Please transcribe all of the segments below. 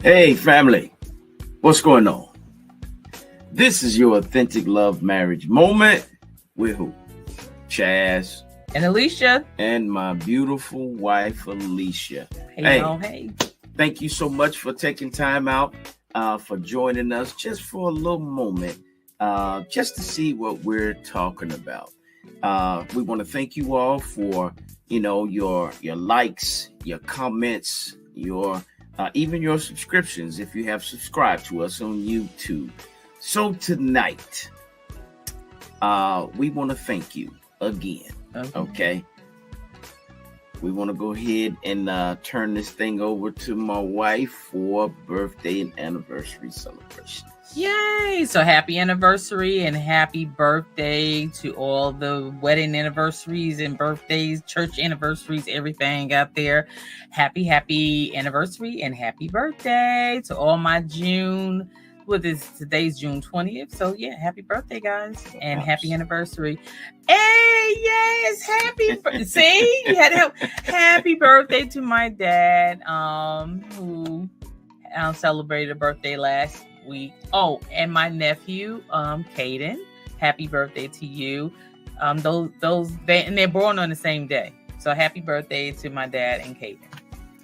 Hey, family, what's going on? This is your authentic love marriage moment with who? Chaz And Alicia, and my beautiful wife, Alicia. hey Hey, y'all, hey. thank you so much for taking time out for joining us just for a little moment, just to see what we're talking about. We want to thank you all for your likes, your comments, your even your subscriptions if you have subscribed to us on YouTube. So tonight, we want to thank you again. Okay. We want to go ahead and turn this thing over to my wife for birthday and anniversary celebrations. Yay! So happy anniversary and happy birthday to all the wedding anniversaries and birthdays, church anniversaries, everything out there. Happy anniversary and happy birthday to all my June. Today's June 20th. So yeah, happy birthday, guys. And happy anniversary. Hey, yes, see, you had to happy birthday to my dad, who celebrated a birthday last week. Oh, and my nephew, Caden. Happy birthday to you. They're born on the same day. So happy birthday to my dad and Caden.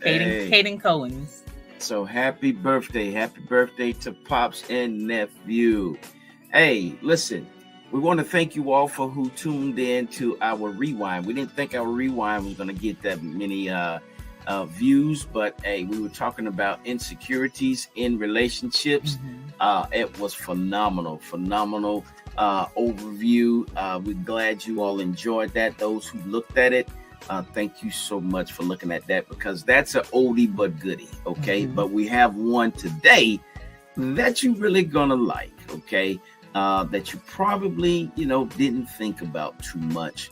Caden Cohen's. So happy birthday to Pops and nephew. Hey, listen, we want to thank you all for who tuned in to our rewind. We didn't think our rewind was going to get that many views, but hey, we were talking about insecurities in relationships. It was phenomenal overview. We're glad you all enjoyed that. Those who looked at it, thank you so much for looking at that, because that's an oldie but goodie. Okay. But we have one today that you really gonna like. Okay. That you probably didn't think about too much.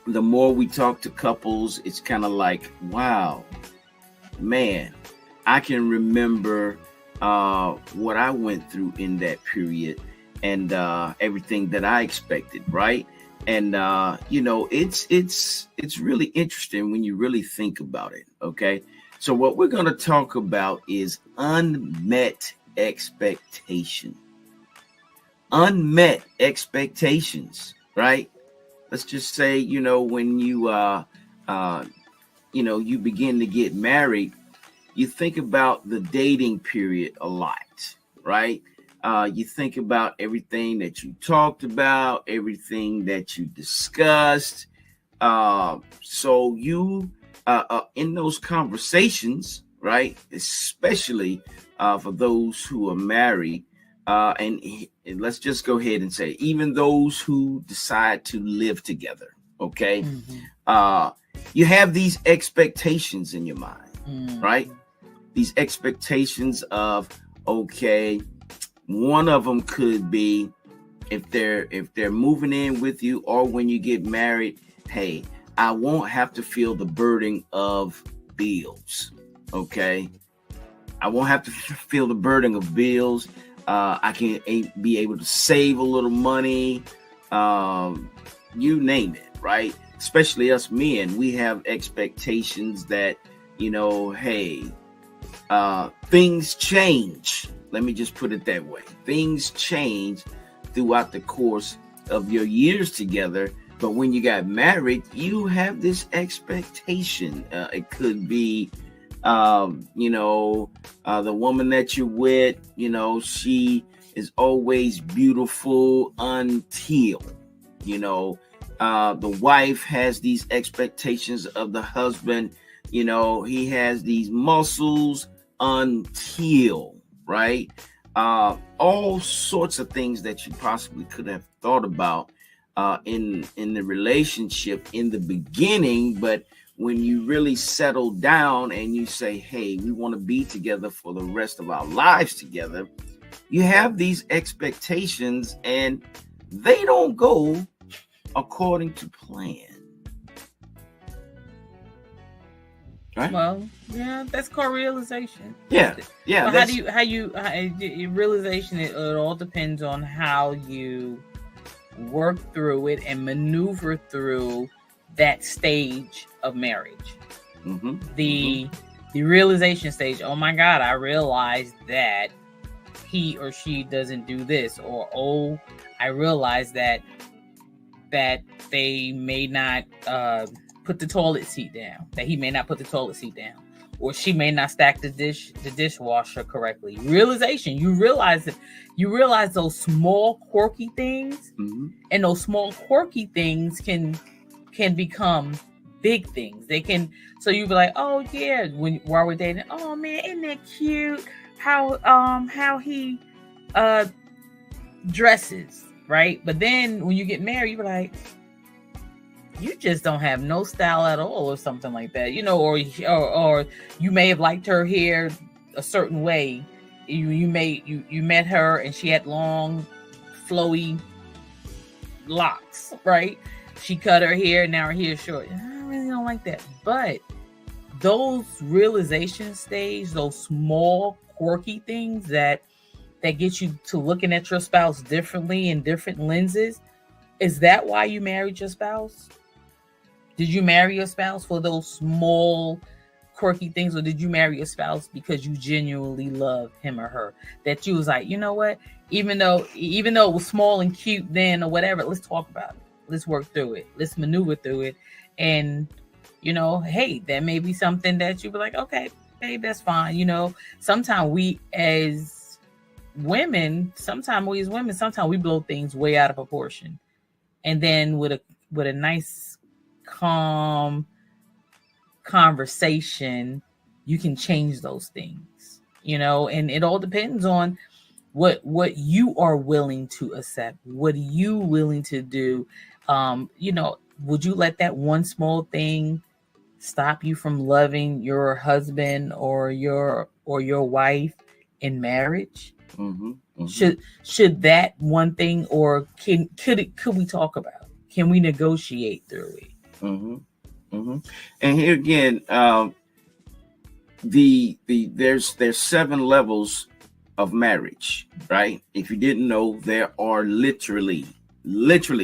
The more we talk to couples, it's kind of like, wow, man, I can remember what I went through in that period and everything that I expected, right? And it's really interesting when you really think about it. Okay, so what we're going to talk about is unmet expectation. Unmet expectations, right? Let's just say, when you you begin to get married, you think about the dating period a lot, right? You think about everything that you talked about, everything that you discussed. So you, in those conversations, right, especially for those who are married, and let's just go ahead and say, even those who decide to live together, okay, you have these expectations in your mind, right? These expectations of, okay, one of them could be if they're moving in with you, or when you get married, hey, I won't have to feel the burden of bills. Okay, I won't have to feel the burden of bills. I can be able to save a little money. You name it, right? Especially us men, we have expectations that, hey, things change. Let me just put it that way. Things change throughout the course of your years together. But when you got married, you have this expectation. It could be, the woman that you're with, she is always beautiful until, the wife has these expectations of the husband. He has these muscles until, right? All sorts of things that you possibly could have thought about in the relationship in the beginning, but when you really settle down and you say, hey, we want to be together for the rest of our lives together, you have these expectations and they don't go according to plan. Right? Well, yeah, that's called realization. Yeah. Well, realization, it all depends on how you work through it and maneuver through that stage of marriage. The The realization stage, oh my God, I realized that he or she doesn't do this, or oh, I realized that they may not put the toilet seat down, that he may not put the toilet seat down, or she may not stack the dishwasher correctly. Realization, you realize those small quirky things, and those small quirky things can become big things. They can, so you be like, oh yeah, while we're dating, oh man, isn't that cute? How he dresses, right? But then when you get married, you be like, you just don't have no style at all, or something like that, or you may have liked her hair a certain way. You met her and she had long, flowy locks, right? She cut her hair, now her hair is short. I really don't like that. But those realization stage, those small quirky things that get you to looking at your spouse differently in different lenses, is that why you married your spouse? Did you marry your spouse for those small quirky things, or did you marry your spouse because you genuinely love him or her? That you was like, you know what? Even though it was small and cute then, or whatever, let's talk about it. Let's work through it. Let's maneuver through it. And, hey, that may be something that you be like, okay, babe, that's fine. Sometimes we as women, sometimes we blow things way out of proportion. And then with a nice, calm conversation, you can change those things, and it all depends on what you are willing to accept. What are you willing to do? Would you let that one small thing stop you from loving your husband or your wife in marriage? Should that one thing, or could we talk about it? Can we negotiate through it? And here again, there's 7 levels of marriage, right? If you didn't know, there are literally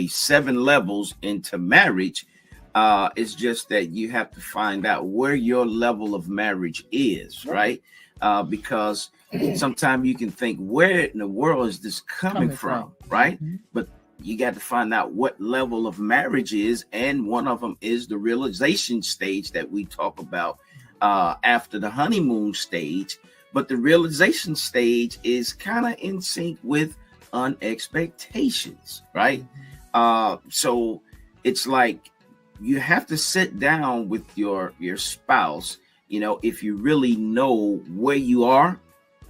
7 levels into marriage. It's just that you have to find out where your level of marriage is, right? Because sometimes you can think, where in the world is this coming from, right? But you got to find out what level of marriage is, and one of them is the realization stage that we talk about after the honeymoon stage. But the realization stage is kind of in sync with Unmet Expectations, right? So it's like you have to sit down with your spouse, if you really know where you are.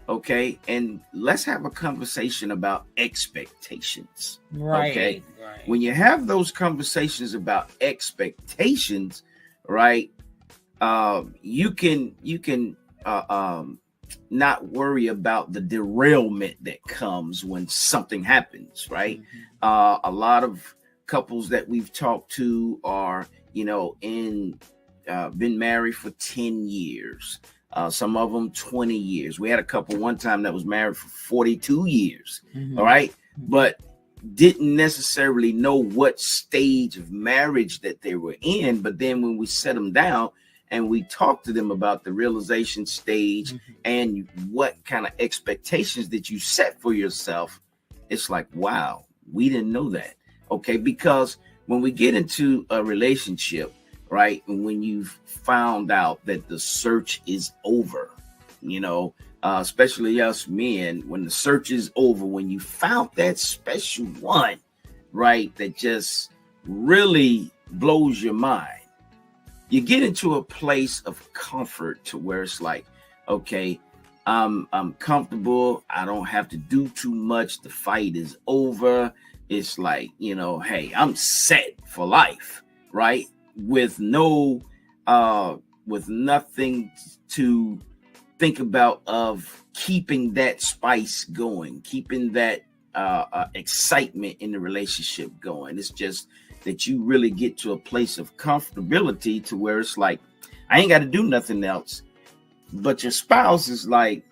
Okay, and let's have a conversation about expectations. Right. Okay. Right. When you have those conversations about expectations, right, you can not worry about the derailment that comes when something happens, right? A lot of couples that we've talked to are, been married for 10 years. Some of them 20 years. We had a couple one time that was married for 42 years. All right. But didn't necessarily know what stage of marriage that they were in. But then when we set them down and we talked to them about the realization stage and what kind of expectations that you set for yourself, it's like, wow, we didn't know that. Okay. Because when we get into a relationship, right, and when you've found out that the search is over, especially us men, when the search is over, when you found that special one, right, that just really blows your mind, you get into a place of comfort to where it's like, okay, I'm comfortable. I don't have to do too much. The fight is over. It's like, hey, I'm set for life, right? With nothing to think about of keeping that spice going, keeping that excitement in the relationship going. It's just that you really get to a place of comfortability to where it's like, I ain't got to do nothing else. But your spouse is like,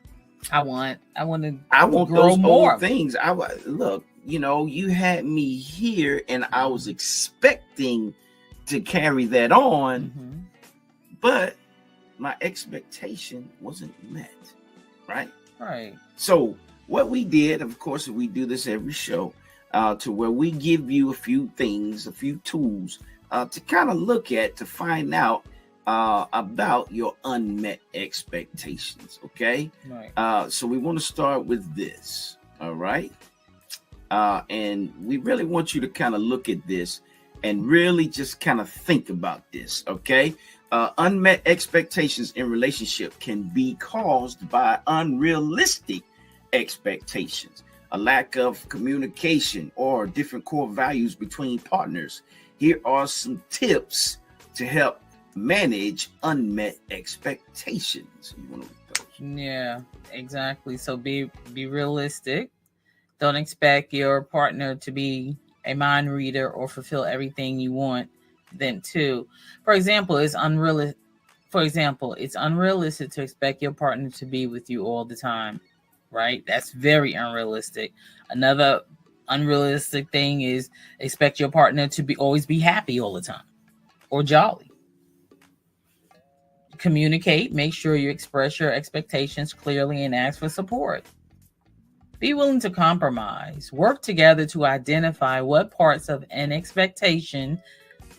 I want those more old things. Look, you had me here and I was expecting to carry that on, but my expectation wasn't met, right? Right. So what we did, of course, we do this every show, to where we give you a few things, a few tools to kind of look at to find out about your unmet expectations. Okay. Right. So we want to start with this. All right. And we really want you to kind of look at this and really just kind of think about this. Okay. Unmet expectations in relationship can be caused by unrealistic expectations, a lack of communication, or different core values between partners. Here are some tips to help manage unmet expectations. You want to read those? Yeah, exactly. So be realistic. Don't expect your partner to be a mind reader or fulfill everything you want them to. For example, it's unrealistic. It's unrealistic to expect your partner to be with you all the time, right? That's very unrealistic. Another unrealistic thing is expect your partner to always be happy all the time or jolly. Communicate, make sure you express your expectations clearly and ask for support. Be willing to compromise. Work together to identify what parts of an expectation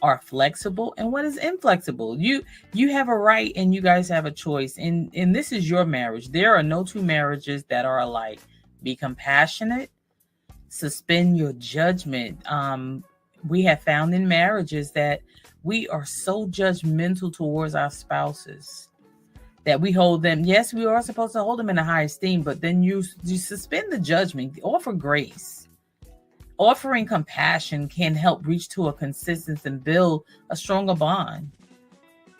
are flexible and what is inflexible. You have a right and you guys have a choice. And this is your marriage. There are no two marriages that are alike. Be compassionate. Suspend your judgment. We have found in marriages that we are so judgmental towards our spouses that we hold them. Yes, we are supposed to hold them in a high esteem, but then you suspend the judgment, offer grace. Offering compassion can help reach to a consistency and build a stronger bond.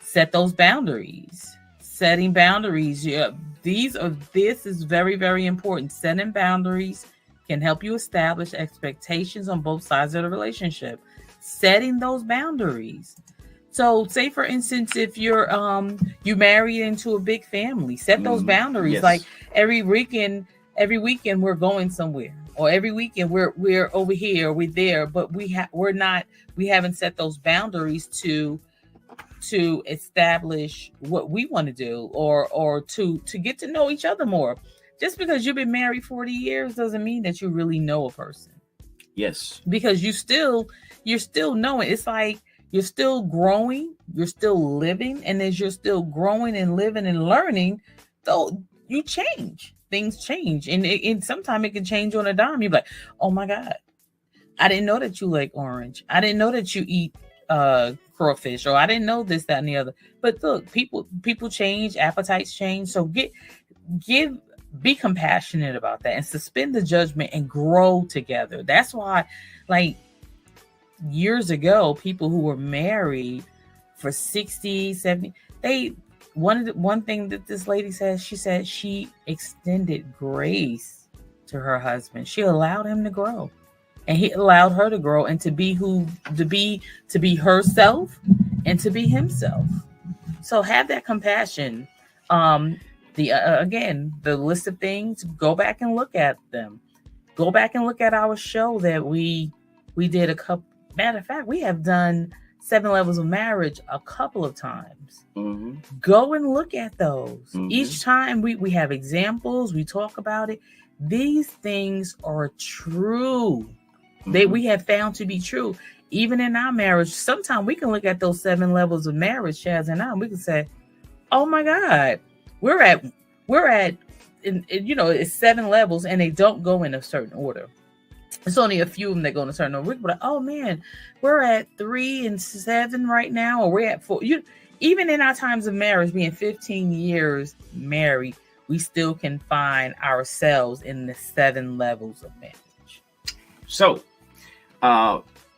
Set those boundaries. Setting boundaries. Yeah, this is very, very important. Setting boundaries can help you establish expectations on both sides of the relationship. Setting those boundaries. So, say for instance, if you're you married into a big family, set those boundaries. Yes. Like every weekend we're going somewhere, or every weekend we're over here, we're there, but we haven't set those boundaries to establish what we want to do, or to get to know each other more. Just because you've been married 40 years doesn't mean that you really know a person. Yes. Because you're still knowing. It's like you're still growing, you're still living, and as you're still growing and living and learning, though you change. Things change, and sometimes it can change on a dime. You're like, oh my God, I didn't know that you like orange. I didn't know that you eat crawfish, or I didn't know this, that, and the other. But look, people change, appetites change. So be compassionate about that and suspend the judgment and grow together. That's why, like, years ago, people who were married for 60, 70, one thing that this lady says, she said she extended grace to her husband. She allowed him to grow, and he allowed her to grow and to be herself and to be himself. So have that compassion. Again, the list of things, go back and look at them. Go back and look at our show that we did a couple. Matter of fact, we have done 7 Levels of Marriage a couple of times. Mm-hmm. Go and look at those. Mm-hmm. Each time we have examples, we talk about it. These things are true. Mm-hmm. We have found to be true. Even in our marriage, sometimes we can look at those 7 levels of marriage, Chaz and I, and we can say, oh my God, we're at it's 7 levels and they don't go in a certain order. It's only a few of them that go in a certain order. We're like, oh man, we're at 3 and 7 right now, or we're at 4. Even in our times of marriage, being 15 years married, we still can find ourselves in the 7 levels of marriage. So,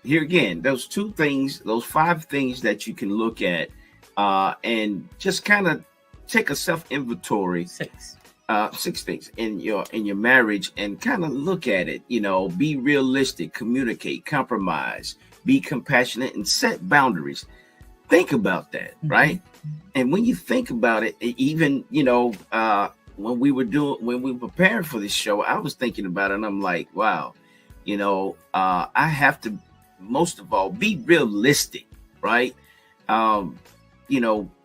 here again, those 5 things that you can look at, and just kind of take a self-inventory. 6 things in your marriage, and kind of look at it. Be realistic, communicate, compromise, be compassionate, and set boundaries. Think about that, right? And when you think about it, even when we were preparing for this show, I was thinking about it, and I'm like, wow, I have to, most of all, be realistic, right?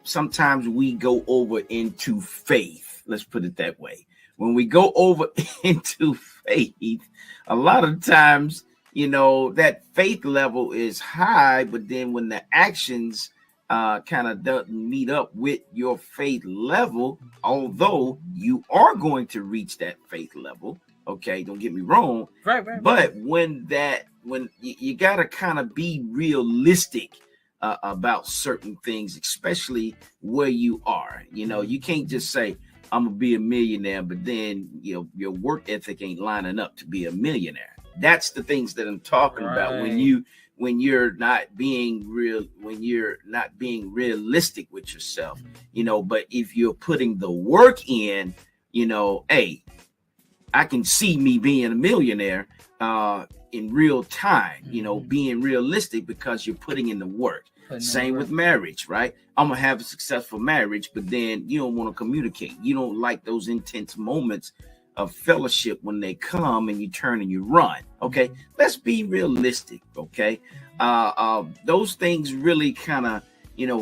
sometimes we go over into faith. Let's put it that way. When we go over into faith, a lot of times, that faith level is high, but then when the actions kind of doesn't meet up with your faith level, although you are going to reach that faith level, okay, don't get me wrong, right. But when you got to kind of be realistic about certain things, especially where you are. You can't just say I'm gonna be a millionaire, but then your work ethic ain't lining up to be a millionaire. That's the things that I'm talking about when you're not being realistic with yourself. But if you're putting the work in, hey, I can see me being a millionaire in real time, being realistic because you're putting in the work. Same with marriage, right? I'm gonna have a successful marriage, but then you don't want to communicate. You don't like those intense moments of fellowship when they come and you turn and you run. Okay, let's be realistic. Okay, those things really kind of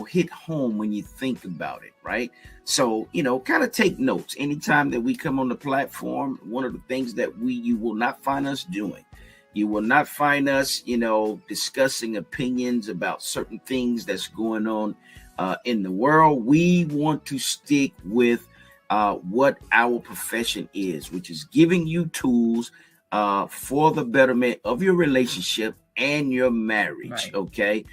hit home when you think about it, right? So kind of take notes anytime that we come on the platform. One of the things that you will not find us doing. You will not find us, discussing opinions about certain things that's going on in the world. We want to stick with what our profession is, which is giving you tools for the betterment of your relationship and your marriage, right. Okay?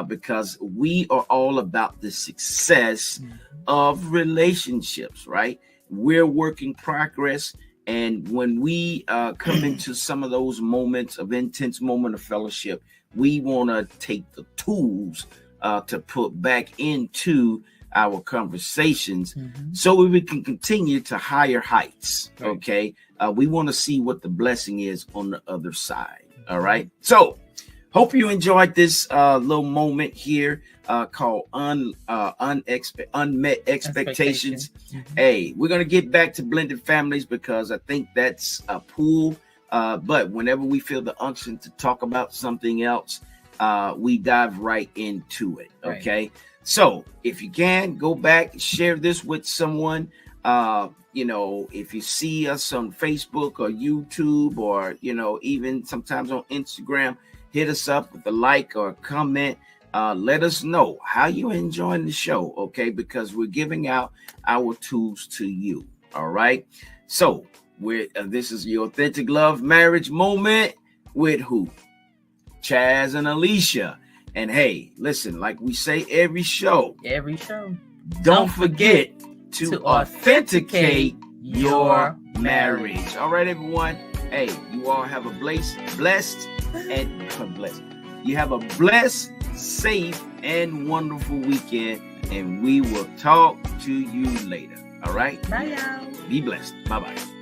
Because we are all about the success of relationships, right? We're work in progress. And when we come into some of those moments of intense moment of fellowship, we want to take the tools to put back into our conversations so we can continue to higher heights. Right. Okay. We want to see what the blessing is on the other side. All right. So hope you enjoyed this little moment here called Unmet Expectations. Hey, we're going to get back to blended families because I think that's a pool. But whenever we feel the unction to talk about something else, we dive right into it. Okay. Right. So if you can go back, share this with someone. If you see us on Facebook or YouTube or, even sometimes on Instagram, hit us up with a like or a comment. Let us know how you're enjoying the show, okay? Because we're giving out our tools to you, all right? So this is your Authentic Love Marriage Moment with who? Chaz and Alicia. And hey, listen, like we say every show, don't forget to authenticate your marriage. All right, everyone. Hey, you all have a blessed, safe, and wonderful weekend. And we will talk to you later. All right? Bye, y'all. Be blessed. Bye-bye.